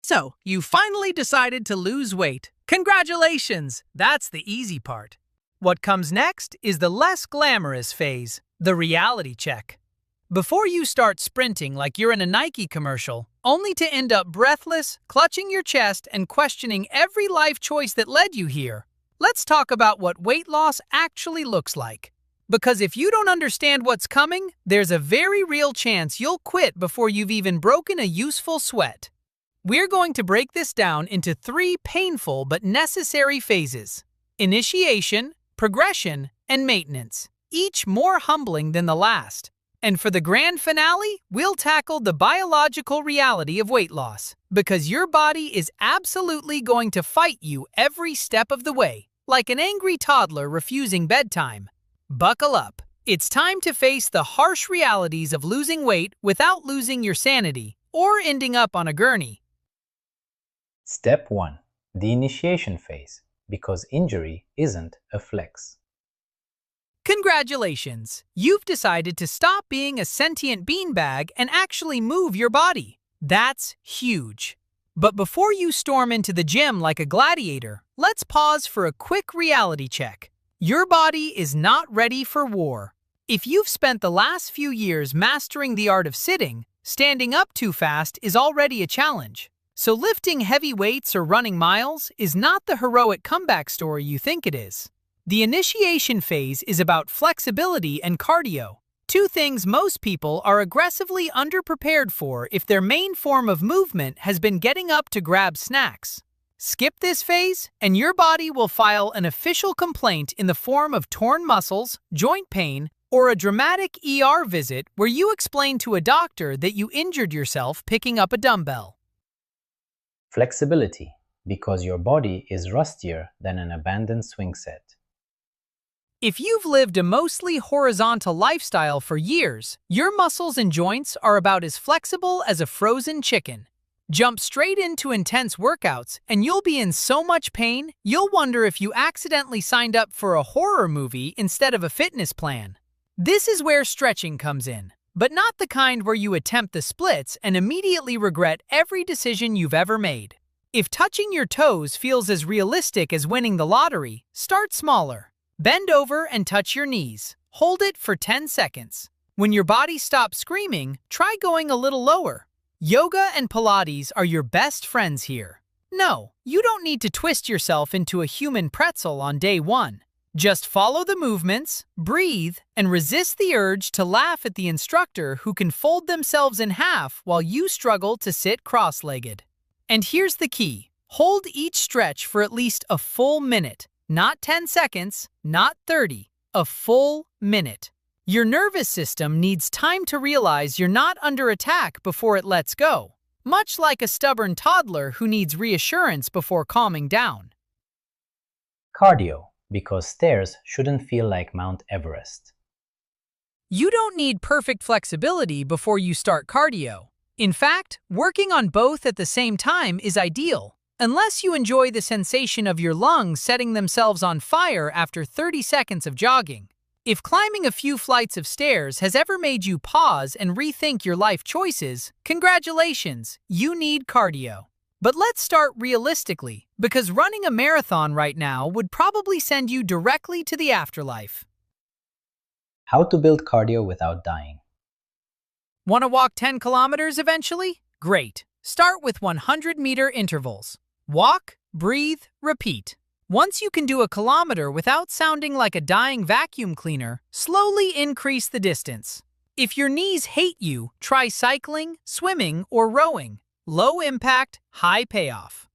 So, you finally decided to lose weight. Congratulations! That's the easy part. What comes next is the less glamorous phase, the reality check. Before you start sprinting like you're in a Nike commercial, only to end up breathless, clutching your chest, and questioning every life choice that led you here, let's talk about what weight loss actually looks like. Because if you don't understand what's coming, there's a very real chance you'll quit before you've even broken a useful sweat. We're going to break this down into 3 painful but necessary phases: initiation, progression, and maintenance, each more humbling than the last. And for the grand finale, we'll tackle the biological reality of weight loss, because your body is absolutely going to fight you every step of the way, like an angry toddler refusing bedtime. Buckle up. It's time to face the harsh realities of losing weight without losing your sanity or ending up on a gurney. Step 1. The initiation phase, because injury isn't a flex. Congratulations! You've decided to stop being a sentient beanbag and actually move your body. That's huge. But before you storm into the gym like a gladiator, let's pause for a quick reality check. Your body is not ready for war. If you've spent the last few years mastering the art of sitting, standing up too fast is already a challenge. So lifting heavy weights or running miles is not the heroic comeback story you think it is. The initiation phase is about flexibility and cardio, 2 things most people are aggressively underprepared for if their main form of movement has been getting up to grab snacks. Skip this phase, and your body will file an official complaint in the form of torn muscles, joint pain, or a dramatic ER visit where you explain to a doctor that you injured yourself picking up a dumbbell. Flexibility, because your body is rustier than an abandoned swing set. If you've lived a mostly horizontal lifestyle for years, your muscles and joints are about as flexible as a frozen chicken. Jump straight into intense workouts, and you'll be in so much pain, you'll wonder if you accidentally signed up for a horror movie instead of a fitness plan. This is where stretching comes in, but not the kind where you attempt the splits and immediately regret every decision you've ever made. If touching your toes feels as realistic as winning the lottery, start smaller. Bend over and touch your knees. Hold it for 10 seconds. When your body stops screaming, try going a little lower. Yoga and Pilates are your best friends here. No, you don't need to twist yourself into a human pretzel on day 1. Just follow the movements, breathe, and resist the urge to laugh at the instructor who can fold themselves in half while you struggle to sit cross-legged. And here's the key. Hold each stretch for at least a full minute. Not 10 seconds, not 30. A full minute. Your nervous system needs time to realize you're not under attack before it lets go, much like a stubborn toddler who needs reassurance before calming down. Cardio, because stairs shouldn't feel like Mount Everest. You don't need perfect flexibility before you start cardio. In fact, working on both at the same time is ideal, unless you enjoy the sensation of your lungs setting themselves on fire after 30 seconds of jogging. If climbing a few flights of stairs has ever made you pause and rethink your life choices, congratulations, you need cardio. But let's start realistically, because running a marathon right now would probably send you directly to the afterlife. How to build cardio without dying. Want to walk 10 kilometers eventually? Great. Start with 100-meter intervals. Walk, breathe, repeat. Once you can do a kilometer without sounding like a dying vacuum cleaner, slowly increase the distance. If your knees hate you, try cycling, swimming, or rowing. Low impact, high payoff.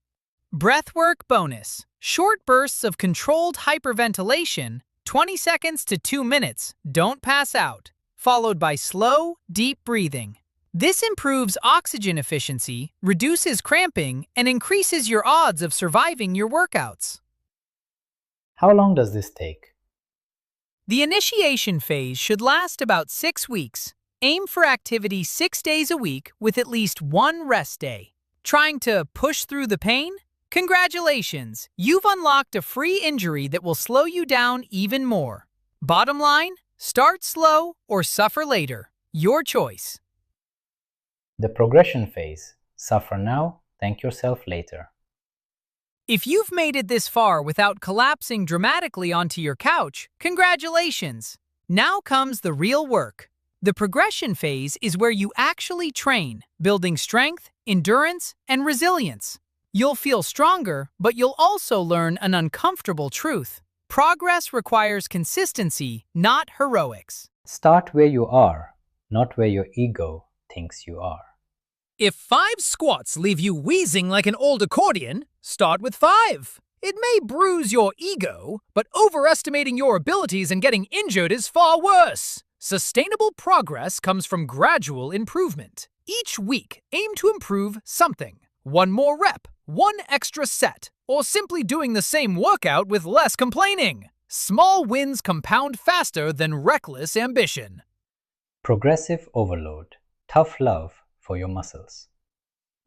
Breathwork bonus. Short bursts of controlled hyperventilation, 20 seconds to 2 minutes, don't pass out, followed by slow, deep breathing. This improves oxygen efficiency, reduces cramping, and increases your odds of surviving your workouts. How long does this take? The initiation phase should last about 6 weeks. Aim for activity 6 days a week with at least one rest day. Trying to push through the pain? Congratulations! You've unlocked a free injury that will slow you down even more. Bottom line, start slow or suffer later. Your choice. The progression phase. Suffer now, thank yourself later. If you've made it this far without collapsing dramatically onto your couch, congratulations! Now comes the real work. The progression phase is where you actually train, building strength, endurance, and resilience. You'll feel stronger, but you'll also learn an uncomfortable truth. Progress requires consistency, not heroics. Start where you are, not where your ego thinks you are. If 5 squats leave you wheezing like an old accordion, start with 5. It may bruise your ego, but overestimating your abilities and getting injured is far worse. Sustainable progress comes from gradual improvement. Each week, aim to improve something. 1 more rep, 1 extra set, or simply doing the same workout with less complaining. Small wins compound faster than reckless ambition. Progressive overload. Tough love for your muscles.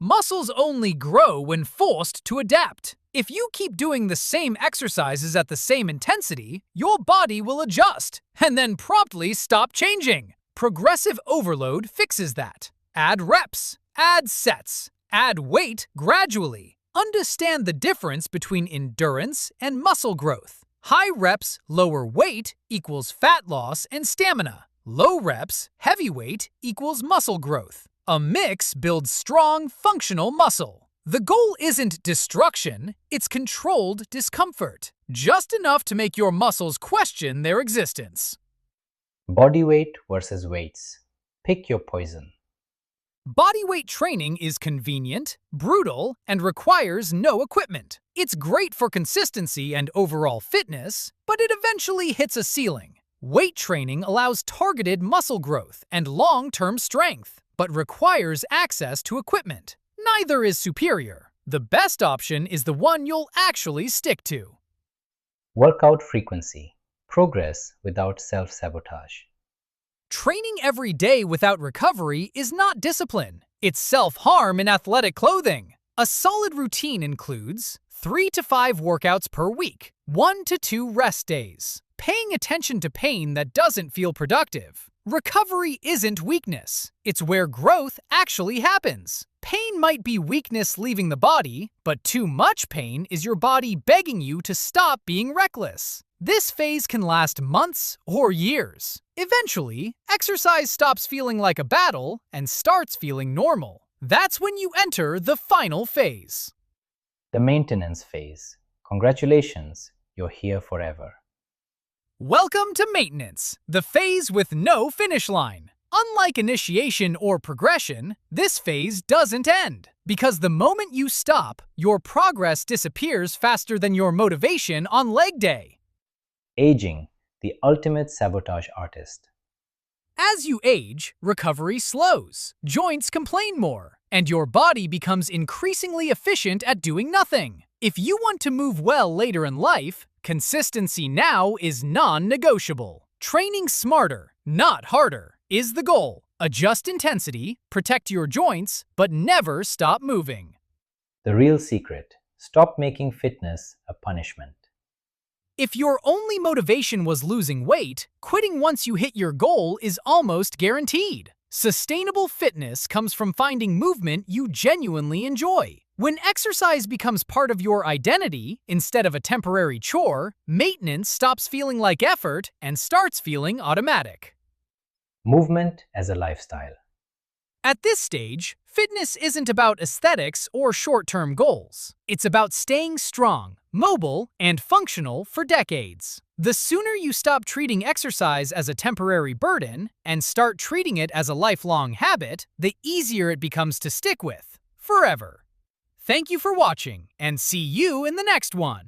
Muscles only grow when forced to adapt. If you keep doing the same exercises at the same intensity, your body will adjust and then promptly stop changing. Progressive overload fixes that. Add reps, add sets, add weight gradually. Understand the difference between endurance and muscle growth. High reps, lower weight equals fat loss and stamina. Low reps, heavy weight equals muscle growth. A mix builds strong, functional muscle. The goal isn't destruction, it's controlled discomfort. Just enough to make your muscles question their existence. Body weight versus weights. Pick your poison. Bodyweight training is convenient, brutal, and requires no equipment. It's great for consistency and overall fitness, but it eventually hits a ceiling. Weight training allows targeted muscle growth and long-term strength, but requires access to equipment. Neither is superior. The best option is the one you'll actually stick to. Workout frequency. Progress without self-sabotage. Training every day without recovery is not discipline. It's self-harm in athletic clothing. A solid routine includes 3 to 5 workouts per week, 1 to 2 rest days. Paying attention to pain that doesn't feel productive. Recovery isn't weakness. It's where growth actually happens. Pain might be weakness leaving the body, but too much pain is your body begging you to stop being reckless. This phase can last months or years. Eventually, exercise stops feeling like a battle and starts feeling normal. That's when you enter the final phase. The maintenance phase. Congratulations, you're here forever. Welcome to maintenance, the phase with no finish line. Unlike initiation or progression, this phase doesn't end. Because the moment you stop, your progress disappears faster than your motivation on leg day. Aging, the ultimate sabotage artist. As you age, recovery slows, joints complain more, and your body becomes increasingly efficient at doing nothing. If you want to move well later in life, consistency now is non-negotiable. Training smarter, not harder, is the goal. Adjust intensity, protect your joints, but never stop moving. The real secret. Stop making fitness a punishment. If your only motivation was losing weight, quitting once you hit your goal is almost guaranteed. Sustainable fitness comes from finding movement you genuinely enjoy. When exercise becomes part of your identity instead of a temporary chore, maintenance stops feeling like effort and starts feeling automatic. Movement as a lifestyle. At this stage, fitness isn't about aesthetics or short-term goals. It's about staying strong, mobile, and functional for decades. The sooner you stop treating exercise as a temporary burden and start treating it as a lifelong habit, the easier it becomes to stick with, forever. Thank you for watching, and see you in the next one.